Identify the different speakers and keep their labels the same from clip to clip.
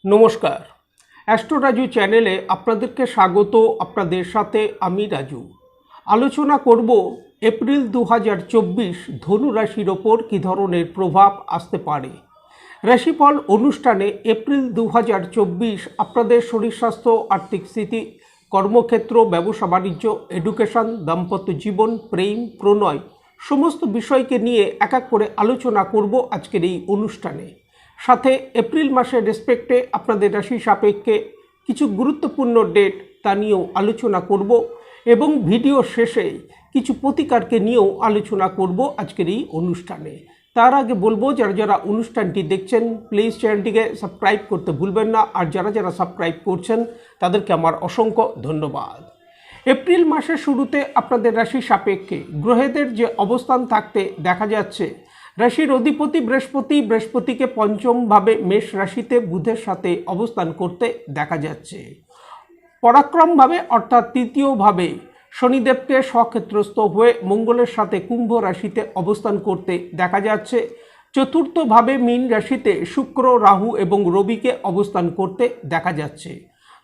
Speaker 1: নমস্কার, অ্যাস্ট্রো রাজু চ্যানেলে আপনাদেরকে স্বাগত। আপনাদের সাথে আমি রাজু। আলোচনা করব এপ্রিল 2024 ধনু রাশির ওপর কী ধরনের প্রভাব আসতে পারে। রাশিফল অনুষ্ঠানে এপ্রিল 2024 আপনাদের শরীর স্বাস্থ্য, আর্থিক স্থিতি, কর্মক্ষেত্র, ব্যবসা বাণিজ্য, এডুকেশন, দাম্পত্য জীবন, প্রেম, প্রণয় সমস্ত বিষয়কে নিয়ে এক এক করে আলোচনা করব আজকের এই অনুষ্ঠানে। সাথে এপ্রিল মাসের রেসপেক্টে আপনাদের রাশি সাপেক্ষে কিছু গুরুত্বপূর্ণ ডেট তা নিয়েও আলোচনা করব এবং ভিডিও শেষে কিছু প্রতিকারকে নিয়েও আলোচনা করব আজকের এই অনুষ্ঠানে। তার আগে বলবো, যারা যারা অনুষ্ঠানটি দেখছেন প্লিজ চ্যানেলটিকে সাবস্ক্রাইব করতে ভুলবেন না, আর যারা যারা সাবস্ক্রাইব করছেন তাদেরকে আমার অসংখ্য ধন্যবাদ। এপ্রিল মাসের শুরুতে আপনাদের রাশি সাপেক্ষে গ্রহেদের যে অবস্থান থাকতে দেখা যাচ্ছে, রাশির অধিপতি বৃহস্পতিকে পঞ্চমভাবে মেষ রাশিতে বুধের সাথে অবস্থান করতে দেখা যাচ্ছে। পরাক্রমভাবে অর্থাৎ তৃতীয়ভাবে শনিদেবকে স্বক্ষেত্রস্থ হয়ে মঙ্গলের সাথে কুম্ভ রাশিতে অবস্থান করতে দেখা যাচ্ছে। চতুর্থভাবে মীন রাশিতে শুক্র, রাহু এবং রবিকে অবস্থান করতে দেখা যাচ্ছে।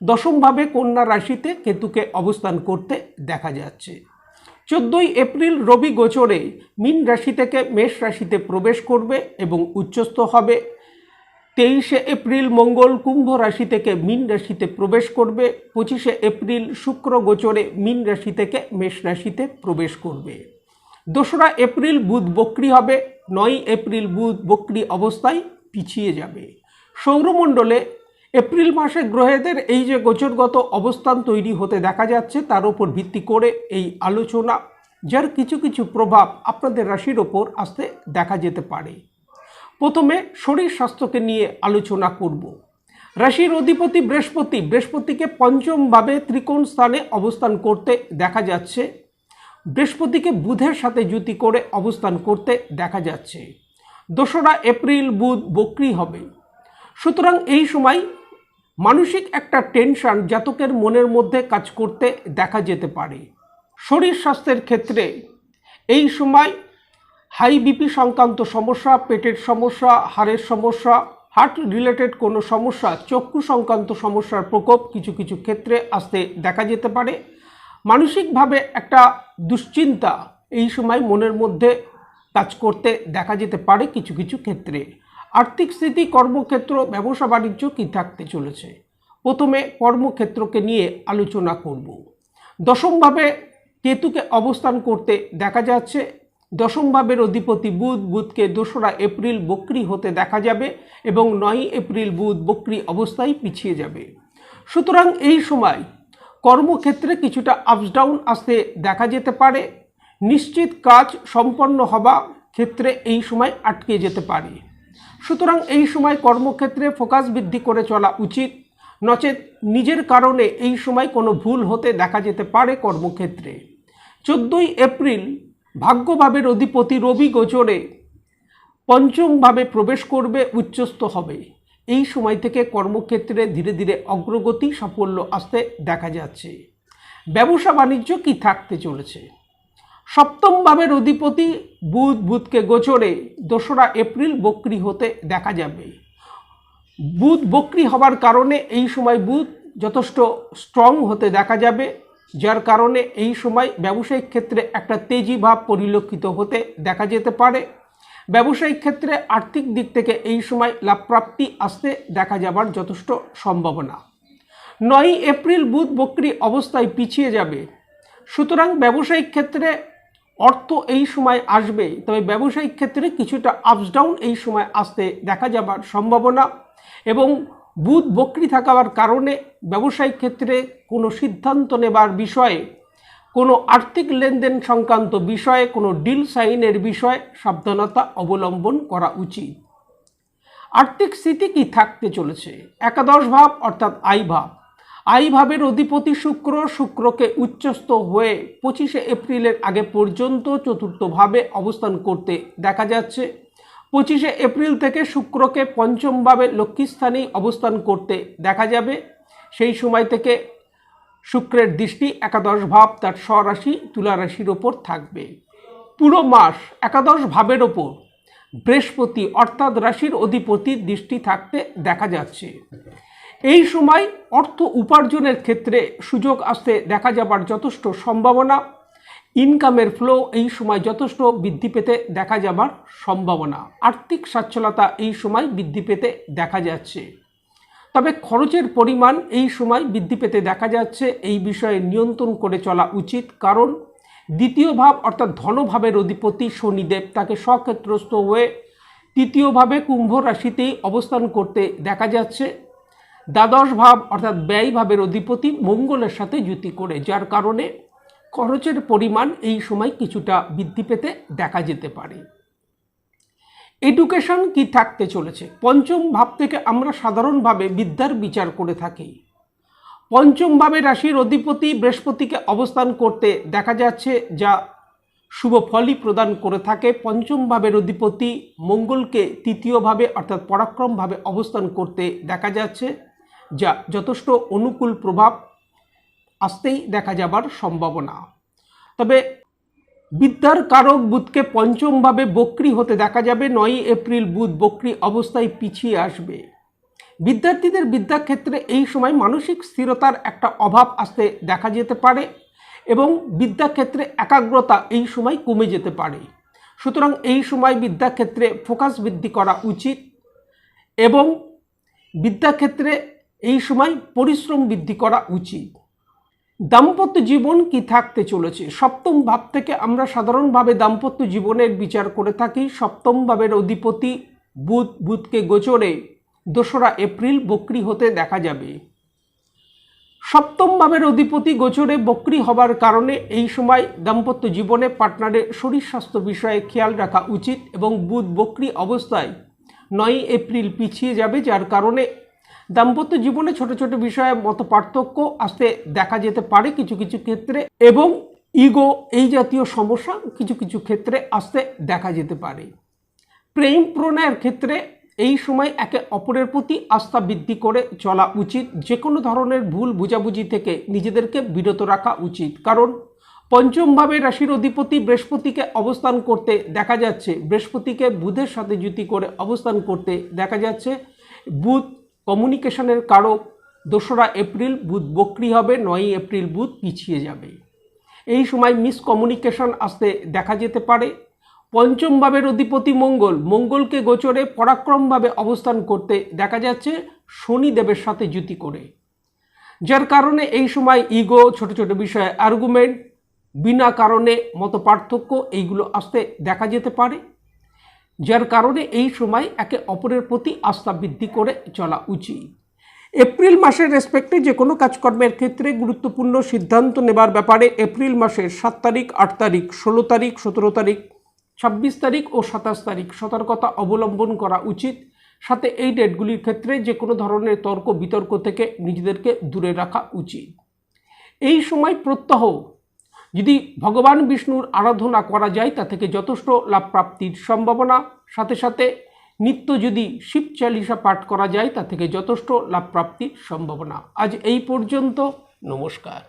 Speaker 1: দশমভাবে কন্যা রাশিতে কেতুকে অবস্থান করতে দেখা যাচ্ছে। 14ই এপ্রিল রবি গোচরে মীন রাশি থেকে মেষ রাশিতে প্রবেশ করবে এবং উচ্চস্থ হবে। 23শে এপ্রিল মঙ্গল কুম্ভ রাশি থেকে মীন রাশিতে প্রবেশ করবে। 25শে এপ্রিল শুক্র গোচরে মীন রাশি থেকে মেষ রাশিতে প্রবেশ করবে। 2রা এপ্রিল বুধ বক্রী হবে। 9ই এপ্রিল বুধ বক্রী অবস্থায় পিছিয়ে যাবে। সৌরমণ্ডলে এপ্রিল মাসে গ্রহেদের এই যে গোচরগত অবস্থান তৈরি হতে দেখা যাচ্ছে, তার উপর ভিত্তি করে এই আলোচনা, যার কিছু কিছু প্রভাব আপনাদের রাশির ওপর আসতে দেখা যেতে পারে। প্রথমে শরীর স্বাস্থ্যকে নিয়ে আলোচনা করব। রাশির অধিপতি বৃহস্পতিকে পঞ্চমভাবে ত্রিকোণ স্থানে অবস্থান করতে দেখা যাচ্ছে। বৃহস্পতিকে বুধের সাথে যুতি করে অবস্থান করতে দেখা যাচ্ছে। 2রা এপ্রিল বুধ বক্রী হবে। সুতরাং এই সময় মানসিক একটা টেনশন জাতকের মনের মধ্যে কাজ করতে দেখা যেতে পারে। শরীর স্বাস্থ্যের ক্ষেত্রে এই সময় হাই বিপি সংক্রান্ত সমস্যা, পেটের সমস্যা, হাড়ের সমস্যা, হার্ট রিলেটেড কোনো সমস্যা, চক্ষু সংক্রান্ত সমস্যার প্রকোপ কিছু কিছু ক্ষেত্রে আসতে দেখা যেতে পারে। মানসিকভাবে একটা দুশ্চিন্তা এই সময় মনের মধ্যে কাজ করতে দেখা যেতে পারে কিছু কিছু ক্ষেত্রে। আর্থিক স্থিতি, কর্মক্ষেত্র, ব্যবসা বাণিজ্য কী থাকতে চলেছে। প্রথমে কর্মক্ষেত্রকে নিয়ে আলোচনা করব। দশমভাবে কেতুকে অবস্থান করতে দেখা যাচ্ছে। দশমভাবের অধিপতি বুধকে 2রা এপ্রিল বক্রী হতে দেখা যাবে এবং 9ই এপ্রিল বুধ বক্রী অবস্থায় পিছিয়ে যাবে। সুতরাং এই সময় কর্মক্ষেত্রে কিছুটা আপস ডাউন আসতে দেখা যেতে পারে। নিশ্চিত কাজ সম্পন্ন হওয়া ক্ষেত্রে এই সময় আটকে যেতে পারে। সুতরাং এই সময় কর্মক্ষেত্রে ফোকাস বৃদ্ধি করে চলা উচিত, নচেত নিজের কারণে এই সময় কোনো ভুল হতে দেখা যেতে পারে কর্মক্ষেত্রে। 14ই এপ্রিল ভাগ্যভাবের অধিপতি রবি গোচরে পঞ্চমভাবে প্রবেশ করবে, উচ্চস্থ হবে। এই সময় থেকে কর্মক্ষেত্রে ধীরে ধীরে অগ্রগতি, সাফল্য আসতে দেখা যাচ্ছে। ব্যবসা বাণিজ্য কী থাকতে চলেছে। সপ্তম ভাবের অধিপতি বুধকে গোচরে 2রা এপ্রিল বক্রী হতে দেখা যাবে। বুধ বক্রী হবার কারণে এই সময় বুধ যথেষ্ট স্ট্রং হতে দেখা যাবে, যার কারণে এই সময় ব্যবসায়িক ক্ষেত্রে একটা তেজি ভাব পরিলক্ষিত হতে দেখা যেতে পারে। ব্যবসায়িক ক্ষেত্রে আর্থিক দিক থেকে এই সময় লাভপ্রাপ্তি আসতে দেখা যাবার যথেষ্ট সম্ভাবনা। 9ই এপ্রিল বুধ বক্রী অবস্থায় পিছিয়ে যাবে। সুতরাং ব্যবসায়িক ক্ষেত্রে অর্থ এই সময় আসবে, তবে ব্যবসায়িক ক্ষেত্রে কিছুটা আপস ডাউন এই সময় আসতে দেখা যাবার সম্ভাবনা। এবং বুধ বক্রী থাকার কারণে ব্যবসায়িক ক্ষেত্রে কোনো সিদ্ধান্ত নেবার বিষয়ে, কোনো আর্থিক লেনদেন সংক্রান্ত বিষয়ে, কোনো ডিল সাইনের বিষয়ে সাবধানতা অবলম্বন করা উচিত। আর্থিক স্থিতি কি থাকতে চলেছে। একাদশ ভাব অর্থাৎ আই ভাবের অধিপতি শুক্রকে উচ্চস্থ হয়ে 25শে এপ্রিলের আগে পর্যন্ত চতুর্থভাবে অবস্থান করতে দেখা যাচ্ছে। 25শে এপ্রিল থেকে শুক্রকে পঞ্চমভাবে লক্ষ্মীস্থানেই অবস্থান করতে দেখা যাবে। সেই সময় থেকে শুক্রের দৃষ্টি একাদশ ভাব তার স্বরাশি তুলা রাশির ওপর থাকবে। পুরো মাস একাদশ ভাবের ওপর বৃহস্পতি অর্থাৎ রাশির অধিপতির দৃষ্টি থাকতে দেখা যাচ্ছে। এই সময় অর্থ উপার্জনের ক্ষেত্রে সুযোগ আসতে দেখা যাবার যথেষ্ট সম্ভাবনা। ইনকামের ফ্লো এই সময় যথেষ্ট বৃদ্ধি পেতে দেখা যাবার সম্ভাবনা। আর্থিক সচ্ছলতা এই সময় বৃদ্ধি পেতে দেখা যাচ্ছে। তবে খরচের পরিমাণ এই সময় বৃদ্ধি পেতে দেখা যাচ্ছে। এই বিষয়ে নিয়ন্ত্রণ করে চলা উচিত, কারণ দ্বিতীয় ভাব অর্থাৎ ধনভাবের অধিপতি শনিদেব তাকে স্বক্ষেত্রস্থ হয়ে তৃতীয় ভাবে কুম্ভ রাশিতেই অবস্থান করতে দেখা যাচ্ছে। দ্বাদশ ভাব অর্থাৎ ব্যয় ভাবের অধিপতি মঙ্গলের সাথে যুতি করে, যার কারণে খরচের পরিমাণ এই সময় কিছুটা বৃদ্ধি পেতে দেখা যেতে পারে। এডুকেশন কি থাকতে চলেছে? পঞ্চম ভাব থেকে আমরা সাধারণভাবে বিদ্যার বিচার করে থাকি। পঞ্চম ভাবে রাশির অধিপতি বৃহস্পতিকে অবস্থান করতে দেখা যাচ্ছে, যা শুভ ফলই প্রদান করে থাকে। পঞ্চম ভাবের অধিপতি মঙ্গলকে তৃতীয় ভাবে অর্থাৎ পরাক্রম ভাবে অবস্থান করতে দেখা যাচ্ছে, যা যথেষ্ট অনুকূল প্রভাব আসতেই দেখা যাবার সম্ভাবনা। তবে বিদ্যার কারক বুধকে পঞ্চম ভাবে বক্রী হতে দেখা যাবে। 9 এপ্রিল বুধ বক্রী অবস্থায় পিছিয়ে আসবে। বিদ্যার্থীদের বিদ্যাক্ষেত্রে এই সময় মানসিক স্থিরতার একটা অভাব আসতে দেখা যেতে পারে এবং বিদ্যাক্ষেত্রে একাগ্রতা এই সময় কমে যেতে পারে। সুতরাং এই সময় বিদ্যাক্ষেত্রে ফোকাস বৃদ্ধি করা উচিত এবং বিদ্যাক্ষেত্রে এই সময় পরিশ্রম বৃদ্ধি করা উচিত। দাম্পত্য জীবন কি থাকতে চলেছে? সপ্তম ভাব থেকে আমরা সাধারণভাবে দাম্পত্য জীবনের বিচার করে থাকি। সপ্তম ভাবের অধিপতি বুধকে গোচরে 2রা এপ্রিল বক্রী হতে দেখা যাবে। সপ্তম ভাবের অধিপতি গোচরে বক্রী হবার কারণে এই সময় দাম্পত্য জীবনে পার্টনারের শরীর স্বাস্থ্য বিষয়ে খেয়াল রাখা উচিত এবং বুধ বক্রী অবস্থায় 9 এপ্রিল পিছিয়ে যাবে, যার কারণে দাম্পত্য জীবনে ছোট ছোট বিষয়ে মত পার্থক্য আসতে দেখা যেতে পারে কিছু কিছু ক্ষেত্রে, এবং ইগো এই জাতীয় সমস্যা কিছু কিছু ক্ষেত্রে আসতে দেখা যেতে পারে। প্রেম প্রণয়ের ক্ষেত্রে এই সময় একে অপরের প্রতি আস্থা বৃদ্ধি করে চলা উচিত। যে কোনো ধরনের ভুল বুঝাবুঝি থেকে নিজেদেরকে বিরত রাখা উচিত, কারণ পঞ্চম ভাবে রাশির অধিপতি বৃহস্পতিকে অবস্থান করতে দেখা যাচ্ছে। বৃহস্পতিকে বুধের সাথে যুতি করে অবস্থান করতে দেখা যাচ্ছে। বুধ কমিউনিকেশনের কারক। 2রা এপ্রিল বুধ বক্রী হবে, 9 এপ্রিল বুধ পিছিয়ে যাবে। এই সময় মিসকমিউনিকেশন আসতে দেখা যেতে পারে। পঞ্চম ভাবের অধিপতি মঙ্গলকে গোচরে পরাক্রমভাবে অবস্থান করতে দেখা যাচ্ছে শনিদেবের সাথে যুতি করে, যার কারণে এই সময় ইগো, ছোট ছোট বিষয়ে আর্গুমেন্ট, বিনা কারণে মত পার্থক্য এইগুলো আসতে দেখা যেতে পারে, যার কারণে এই সময় একে অপরের প্রতি আস্থা বৃদ্ধি করে চলা উচিত। এপ্রিল মাসের রেসপেক্টে যে কোনো কাজকর্মের ক্ষেত্রে গুরুত্বপূর্ণ সিদ্ধান্ত নেবার ব্যাপারে এপ্রিল মাসের 7 তারিখ, 8 তারিখ, 16 তারিখ, 17 তারিখ, 26 তারিখ ও 27 তারিখ সতর্কতা অবলম্বন করা উচিত। সাথে এই ডেটগুলির ক্ষেত্রে যে কোনো ধরনের তর্ক বিতর্ক থেকে নিজেদেরকে দূরে রাখা উচিত। এই সময় প্রত্যহ যদি ভগবান বিষ্ণুর আরাধনা করা যায় তা থেকে যথেষ্ট লাভ প্রাপ্তির সম্ভাবনা। সাথে সাথে নিত্য যদি শিব চালিসা পাঠ করা যায় তা থেকে যথেষ্ট লাভ প্রাপ্তির সম্ভাবনা। আজ এই পর্যন্ত। নমস্কার।